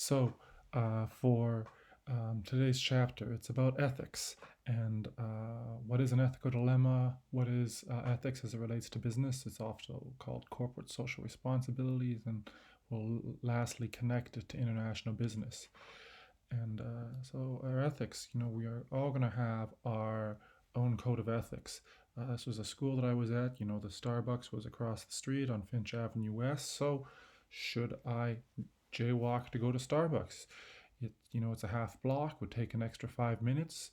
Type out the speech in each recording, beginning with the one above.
For today's chapter, it's about ethics and what is an ethical dilemma, what is ethics as it relates to business. It's also called corporate social responsibilities, and we'll lastly connect it to international business. And our ethics, we are all going to have our own code of ethics. This was a school that I was at. The Starbucks was across the street on Finch Avenue West. So, should I jaywalk to go to Starbucks? It's a half block, would take an extra 5 minutes.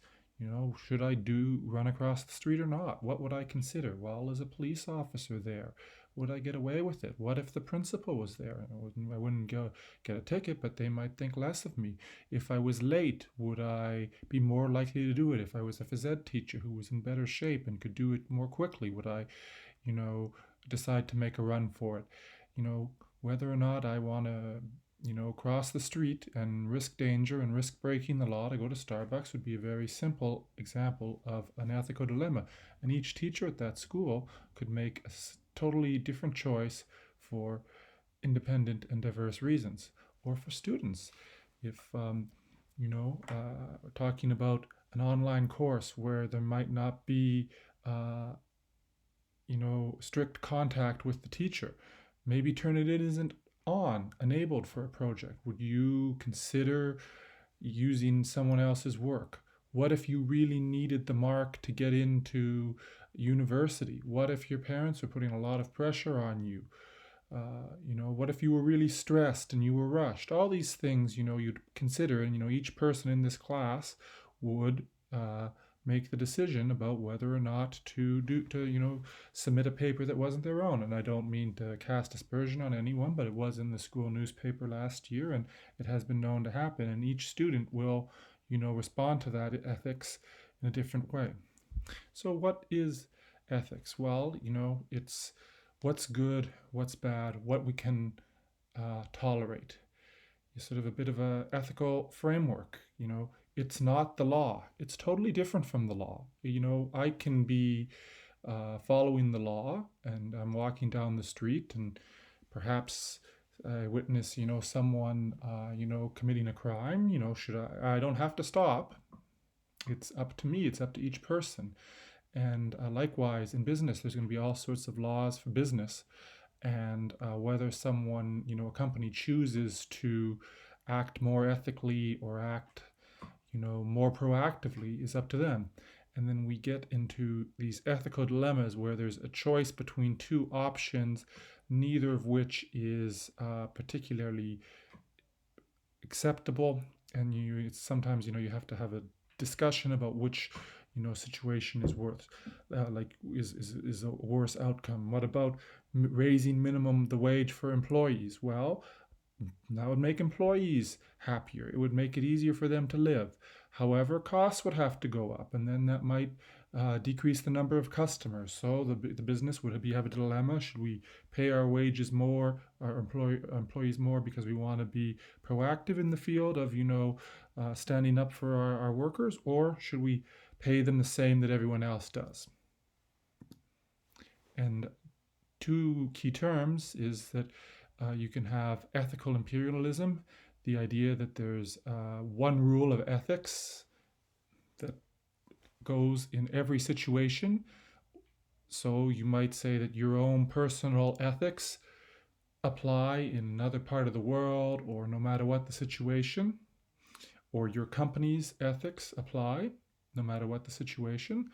Should I do run across the street or not? What would I consider? Well, is a police officer there? Would I get away with it? What if the principal was there? I wouldn't go get a ticket, but they might think less of me. If I was late, would I be more likely to do it? If I was a phys ed teacher who was in better shape and could do it more quickly, would I, you know, decide to make a run for it? Whether or not I want to cross the street and risk danger and risk breaking the law to go to Starbucks would be a very simple example of an ethical dilemma. And each teacher at that school could make a totally different choice for independent and diverse reasons. Or for students, if we're talking about an online course where there might not be strict contact with the teacher, maybe Turnitin isn't enabled for a project. Would you consider using someone else's work? What if you really needed the mark to get into university? What if your parents were putting a lot of pressure on you? What if you were really stressed and you were rushed? All these things, you'd consider, and each person in this class would make the decision about whether or not to submit a paper that wasn't their own. And I don't mean to cast aspersion on anyone, but it was in the school newspaper last year, and it has been known to happen. And each student will, respond to that ethics in a different way. So, what is ethics? Well, it's what's good, what's bad, what we can tolerate. It's sort of a bit of a ethical framework. It's not the law. It's totally different from the law. I can be following the law, and I'm walking down the street, and perhaps I witness, someone, committing a crime. Should I don't have to stop. It's up to me. It's up to each person. And likewise, in business, there's going to be all sorts of laws for business. And whether someone, a company chooses to act more ethically or act, more proactively is up to them. And then we get into these ethical dilemmas where there's a choice between two options, neither of which is particularly acceptable. And sometimes, you have to have a discussion about which situation is worse, is a worse outcome. What about raising the wage for employees? Well, that would make employees happier. It would make it easier for them to live. However, costs would have to go up, and then that might decrease the number of customers. So the business would have a dilemma. Should we pay our wages more, our employees more, because we want to be proactive in the field of standing up for our workers, or should we pay them the same that everyone else does? And two key terms is that you can have ethical imperialism, the idea that there's one rule of ethics that goes in every situation. So you might say that your own personal ethics apply in another part of the world, or no matter what the situation, or your company's ethics apply no matter what the situation,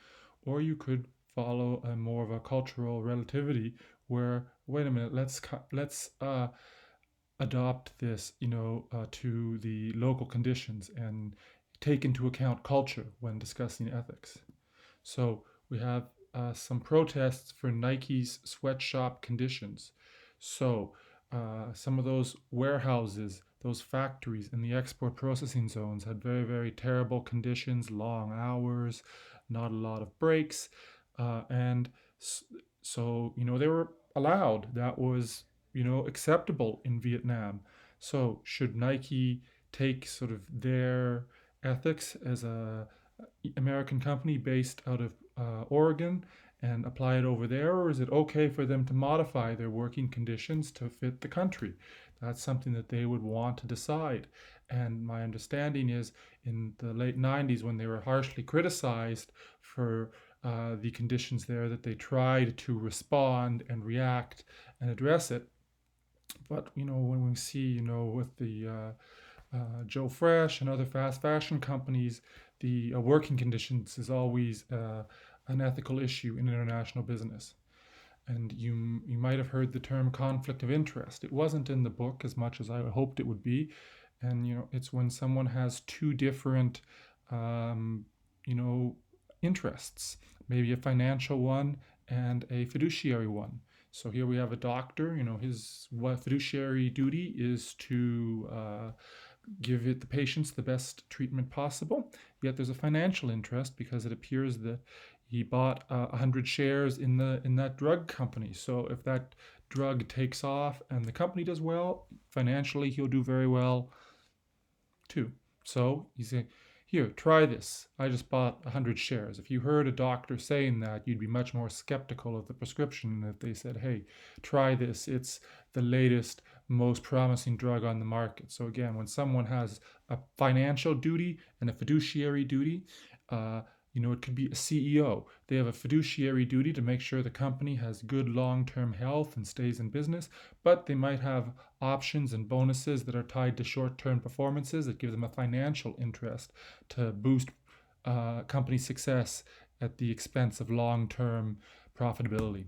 or you could follow a more of a cultural relativity where, wait a minute, let's adopt this, to the local conditions and take into account culture when discussing ethics. So we have some protests for Nike's sweatshop conditions. So some of those warehouses, those factories in the export processing zones had very, very terrible conditions, long hours, not a lot of breaks. And so, they were allowed. That was, acceptable in Vietnam. So should Nike take sort of their ethics as a American company based out of Oregon and apply it over there, or is it okay for them to modify their working conditions to fit the country? That's something that they would want to decide. And my understanding is in the late 90s, when they were harshly criticized for the conditions there, that they tried to respond and react and address it. But when we see, with the Joe Fresh and other fast fashion companies, the working conditions is always an ethical issue in international business. And you might have heard the term conflict of interest. It wasn't in the book as much as I hoped it would be. And it's when someone has two different um, you know interests, maybe a financial one and a fiduciary one. So here we have a doctor. His fiduciary duty is to give the patients the best treatment possible. Yet there's a financial interest because it appears that he bought 100 shares in that drug company. So if that drug takes off and the company does well financially, he'll do very well too. So he's saying, here, try this. I just bought 100 shares. If you heard a doctor saying that, you'd be much more skeptical of the prescription if they said, hey, try this. It's the latest, most promising drug on the market. So again, when someone has a financial duty and a fiduciary duty, it could be a CEO. They have a fiduciary duty to make sure the company has good long-term health and stays in business, but they might have options and bonuses that are tied to short-term performances that give them a financial interest to boost company success at the expense of long-term profitability.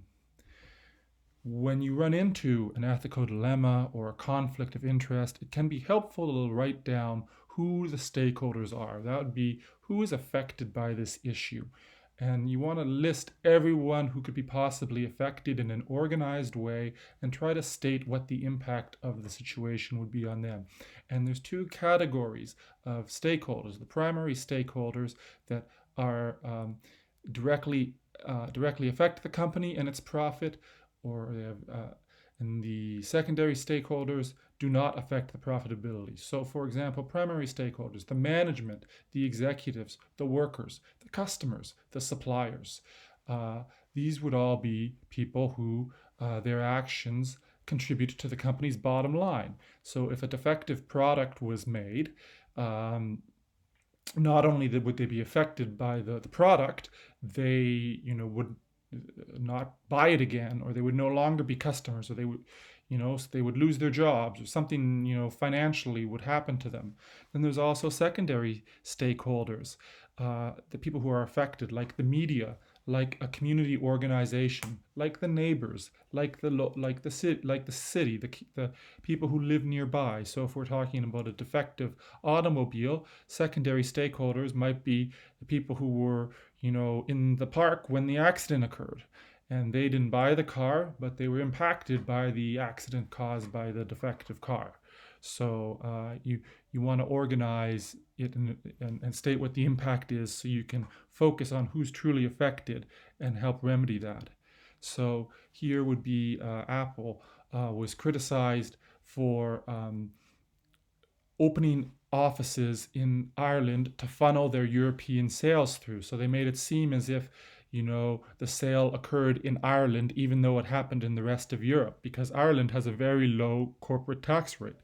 When you run into an ethical dilemma or a conflict of interest, it can be helpful to write down who the stakeholders are. That would be who is affected by this issue. And you want to list everyone who could be possibly affected in an organized way and try to state what the impact of the situation would be on them. And there's two categories of stakeholders. The primary stakeholders that are directly affect the company and its profit, or they have, and the secondary stakeholders do not affect the profitability. So, for example, primary stakeholders, the management, the executives, the workers, the customers, the suppliers. These would all be people who their actions contribute to the company's bottom line. So, if a defective product was made, not only would they be affected by the product, they would not buy it again, or they would no longer be customers, or they would so they would lose their jobs, or something financially would happen to them. Then there's also secondary stakeholders, the people who are affected, like the media, like a community organization, like the neighbors, like the city, the people who live nearby. So if we're talking about a defective automobile, secondary stakeholders might be the people who were in the park when the accident occurred, and they didn't buy the car, but they were impacted by the accident caused by the defective car. So you want to organize it and state what the impact is, so you can focus on who's truly affected and help remedy that. So here would be Apple was criticized for opening offices in Ireland to funnel their European sales through. So they made it seem as if the sale occurred in Ireland, even though it happened in the rest of Europe, because Ireland has a very low corporate tax rate.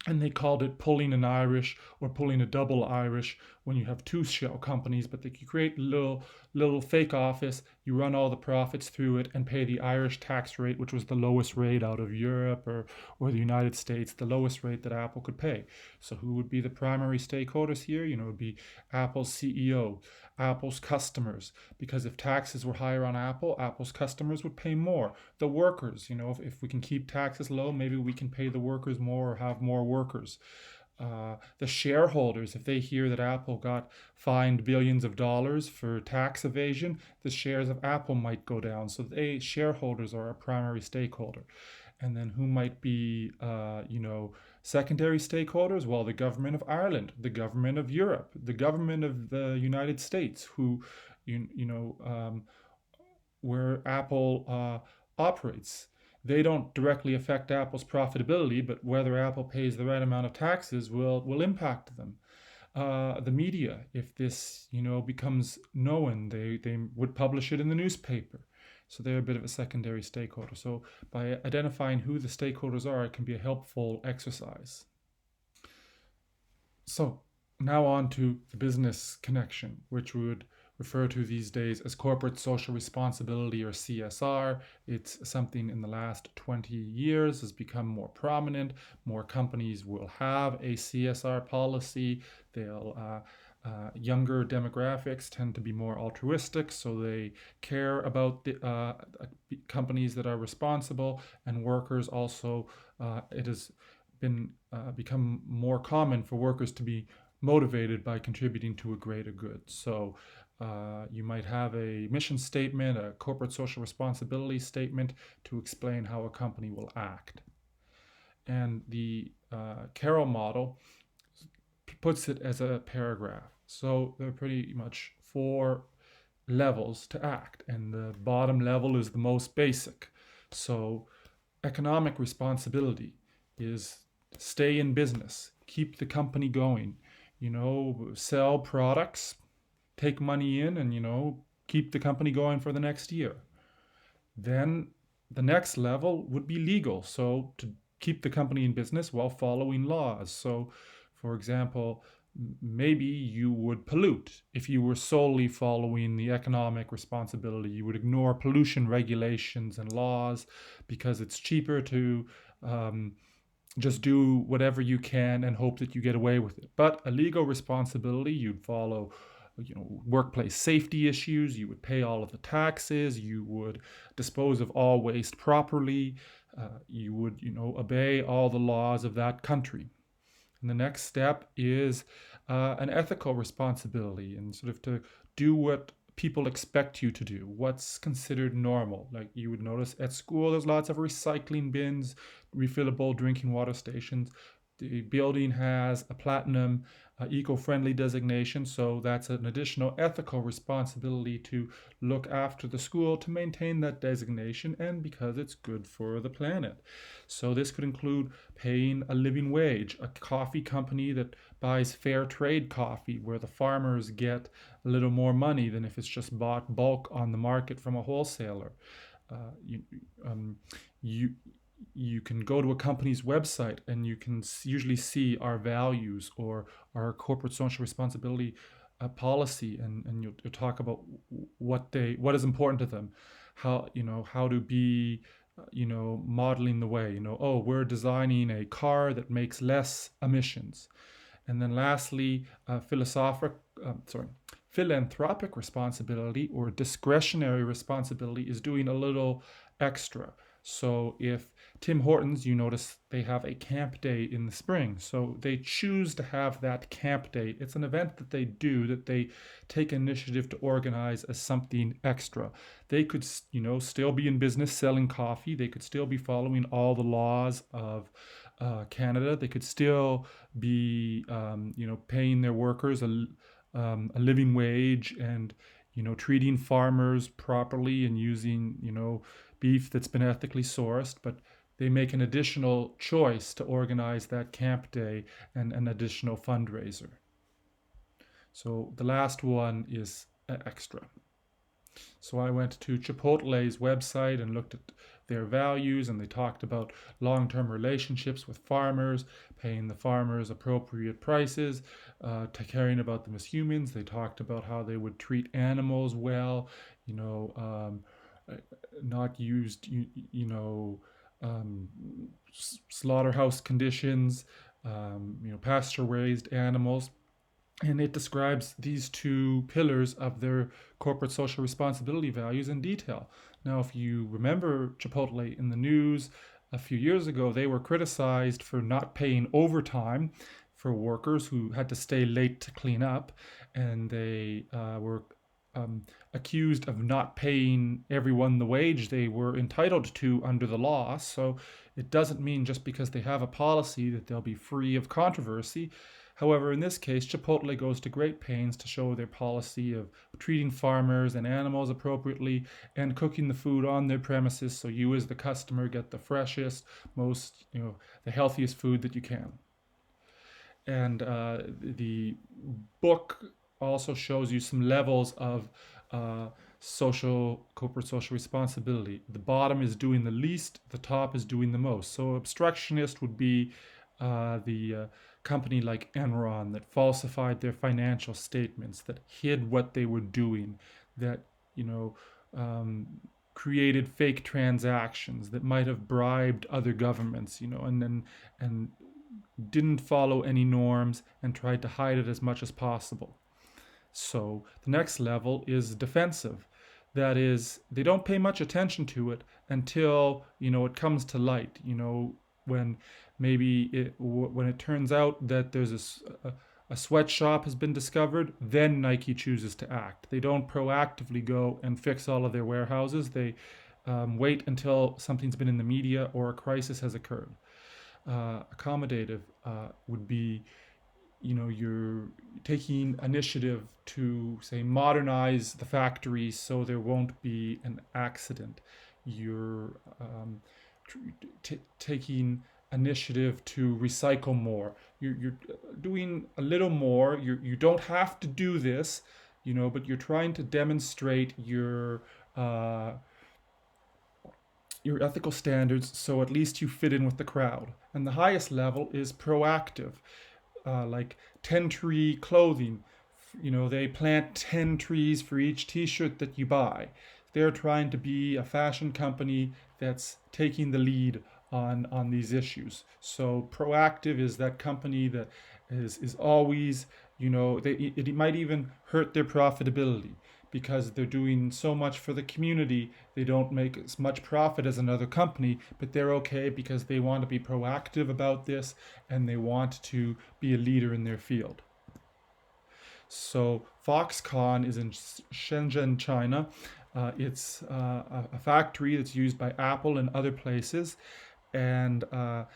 And they called it pulling an Irish, or pulling a double Irish, when you have two shell companies, but they create a little fake office, you run all the profits through it and pay the Irish tax rate, which was the lowest rate out of Europe or the United States, the lowest rate that Apple could pay. So who would be the primary stakeholders here? It would be Apple's CEO, Apple's customers, because if taxes were higher on Apple, Apple's customers would pay more. The workers, if we can keep taxes low, maybe we can pay the workers more or have more workers. The shareholders, if they hear that Apple got fined billions of dollars for tax evasion, the shares of Apple might go down. So shareholders are a primary stakeholder. And then who might be, secondary stakeholders? Well, the government of Ireland, the government of Europe, the government of the United States, who, where Apple operates. They don't directly affect Apple's profitability, but whether Apple pays the right amount of taxes will impact them. The media, if this becomes known, they would publish it in the newspaper. So they're a bit of a secondary stakeholder. So by identifying who the stakeholders are, it can be a helpful exercise. So now on to the business connection, which we would refer to these days as corporate social responsibility, or CSR. It's something in the last 20 years has become more prominent. More companies will have a CSR policy. Younger demographics tend to be more altruistic, so they care about the companies that are responsible, and workers also, it has become more common for workers to be motivated by contributing to a greater good. So you might have a mission statement, a corporate social responsibility statement to explain how a company will act. And the Carroll model puts it as a paragraph. So there are pretty much 4 levels to act, and the bottom level is the most basic. So economic responsibility is stay in business, keep the company going, sell products, take money in, and keep the company going for the next year. Then the next level would be legal, so to keep the company in business while following laws. So for example, maybe you would pollute if you were solely following the economic responsibility. You would ignore pollution regulations and laws because it's cheaper to just do whatever you can and hope that you get away with it. But a legal responsibility, you'd follow workplace safety issues, you would pay all of the taxes, you would dispose of all waste properly, you would obey all the laws of that country. And the next step is an ethical responsibility, and sort of to do what people expect you to do, what's considered normal. Like you would notice at school, there's lots of recycling bins, refillable drinking water stations. The building has a platinum eco-friendly designation, so that's an additional ethical responsibility to look after the school to maintain that designation, and because it's good for the planet. So this could include paying a living wage, a coffee company that buys fair trade coffee where the farmers get a little more money than if it's just bought bulk on the market from a wholesaler. You can go to a company's website and you can usually see our values or our corporate social responsibility policy, and you'll talk about what is important to them, how to be modeling the way, we're designing a car that makes less emissions. And then lastly, philanthropic responsibility or discretionary responsibility is doing a little extra. So if Tim Hortons, you notice they have a camp day in the spring. So they choose to have that camp day. It's an event that they do, that they take initiative to organize as something extra. They could, still be in business selling coffee. They could still be following all the laws of Canada. They could still be, paying their workers a living wage, and treating farmers properly, and using beef that's been ethically sourced. But they make an additional choice to organize that camp day and an additional fundraiser. So the last one is extra. So I went to Chipotle's website and looked at their values, and they talked about long-term relationships with farmers, paying the farmers appropriate prices, caring about them as humans. They talked about how they would treat animals well, not used, slaughterhouse conditions, pasture-raised animals. And it describes these 2 pillars of their corporate social responsibility values in detail. Now, if you remember Chipotle in the news a few years ago, they were criticized for not paying overtime for workers who had to stay late to clean up, and they were accused of not paying everyone the wage they were entitled to under the law. So it doesn't mean just because they have a policy that they'll be free of controversy. However, in this case, Chipotle goes to great pains to show their policy of treating farmers and animals appropriately and cooking the food on their premises, so you as the customer get the freshest, most, the healthiest food that you can. And the book also shows you some levels of corporate social responsibility. The bottom is doing the least, the top is doing the most. So obstructionist would be the company like Enron that falsified their financial statements, that hid what they were doing, that you know um, created fake transactions, that might have bribed other governments, and didn't follow any norms and tried to hide it as much as possible. So the next level is defensive. That is, they don't pay much attention to it until it comes to light. When when it turns out that there's a sweatshop has been discovered, then Nike chooses to act. They don't proactively go and fix all of their warehouses. They wait until something's been in the media or a crisis has occurred. Accommodative would be you're taking initiative to, say, modernize the factory so there won't be an accident. You're taking initiative to recycle more. You're doing a little more. You don't have to do this, but you're trying to demonstrate your ethical standards so at least you fit in with the crowd. And the highest level is proactive, like 10 tree clothing. They plant 10 trees for each t-shirt that you buy. They're trying to be a fashion company that's taking the lead on these issues. So proactive is that company that is always, it might even hurt their profitability because they're doing so much for the community. They don't make as much profit as another company, but they're okay because they want to be proactive about this and they want to be a leader in their field. So Foxconn is in Shenzhen, China. It's a factory that's used by Apple and other places. And one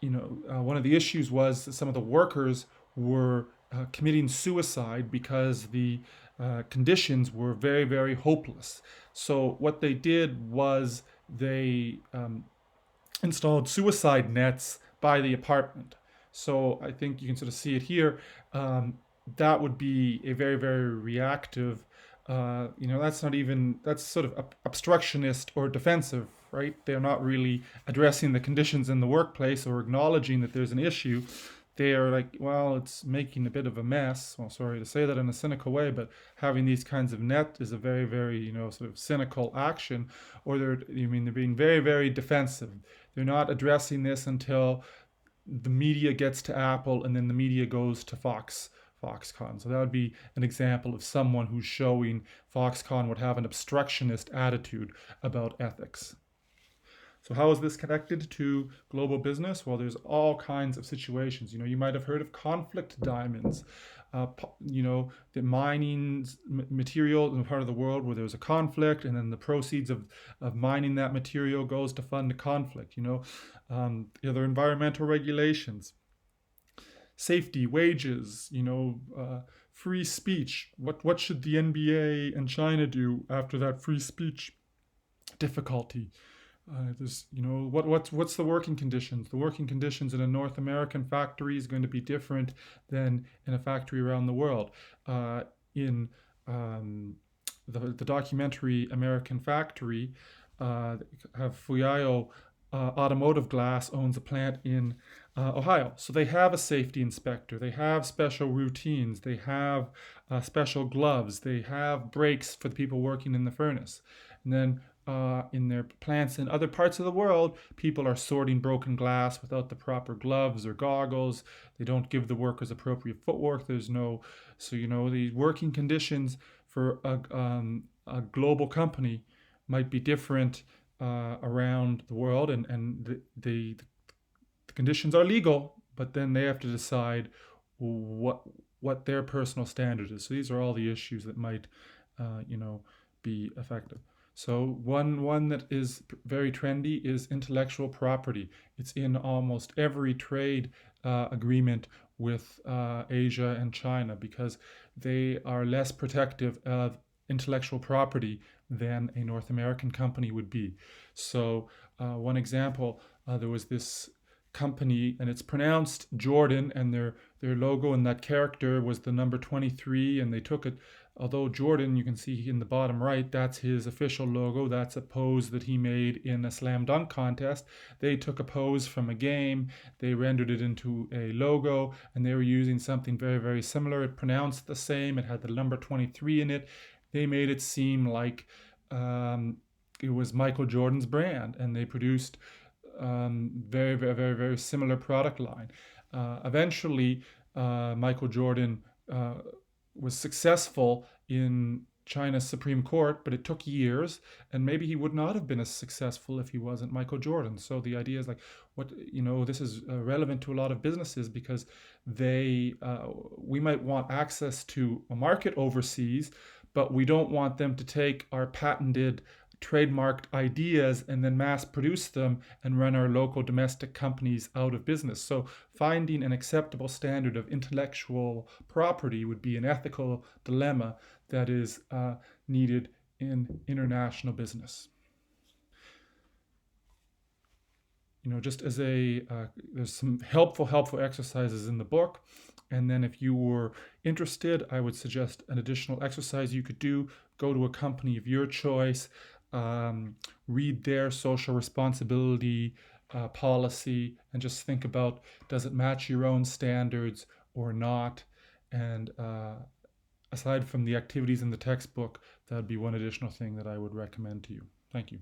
of the issues was that some of the workers were committing suicide because the conditions were very, very hopeless. So what they did was they installed suicide nets by the apartment. So I think you can sort of see it here. That would be a very, very reactive. That's sort of obstructionist or defensive, right? They're not really addressing the conditions in the workplace or acknowledging that there's an issue. They are like, well, it's making a bit of a mess. Well, sorry to say that in a cynical way, but having these kinds of net is a very, very, sort of cynical action. Or they're being very, very defensive. They're not addressing this until the media gets to Apple and then the media goes to Foxconn. So that would be an example of someone who's showing Foxconn would have an obstructionist attitude about ethics. So how is this connected to global business? Well, there's all kinds of situations. You might have heard of conflict diamonds. The mining material in a part of the world where there's a conflict, and then the proceeds of mining that material goes to fund the conflict. Other environmental regulations, safety, wages, free speech. What should the NBA and China do after that free speech difficulty? What's the working conditions? The working conditions in a North American factory is going to be different than in a factory around the world. In the documentary American Factory, have Fuyao Automotive Glass owns a plant in Ohio. So they have a safety inspector. They have special routines. They have special gloves. They have brakes for the people working in the furnace. And then in their plants in other parts of the world, people are sorting broken glass without the proper gloves or goggles. They don't give the workers appropriate footwork. The working conditions for a global company might be different around the world, and the conditions are legal, but then they have to decide what their personal standard is. So these are all the issues that might be effective. So one that is very trendy is intellectual property. It's in almost every trade agreement with Asia and China because they are less protective of intellectual property than a North American company would be. So one example, there was this company, and it's pronounced Jordan, and their logo and that character was the number 23, and they took it although Jordan, you can see in the bottom right, that's his official logo. That's a pose that he made in a slam dunk contest. They took a pose from a game, they rendered it into a logo, and they were using something very, very similar. It pronounced the same, it had the number 23 in it. They made it seem like it was Michael Jordan's brand, and they produced very, very, very, very similar product line. Eventually, Michael Jordan was successful in China's Supreme Court, but it took years, and maybe he would not have been as successful if he wasn't Michael Jordan. So the idea is like, what this is relevant to a lot of businesses because we might want access to a market overseas, but we don't want them to take our patented trademarked ideas and then mass produce them and run our local domestic companies out of business. So finding an acceptable standard of intellectual property would be an ethical dilemma that is needed in international business. Just as there's some helpful exercises in the book. And then if you were interested, I would suggest an additional exercise you could do. Go to a company of your choice, read their social responsibility policy, and just think about, does it match your own standards or not? And aside from the activities in the textbook, that would be one additional thing that I would recommend to you. Thank you.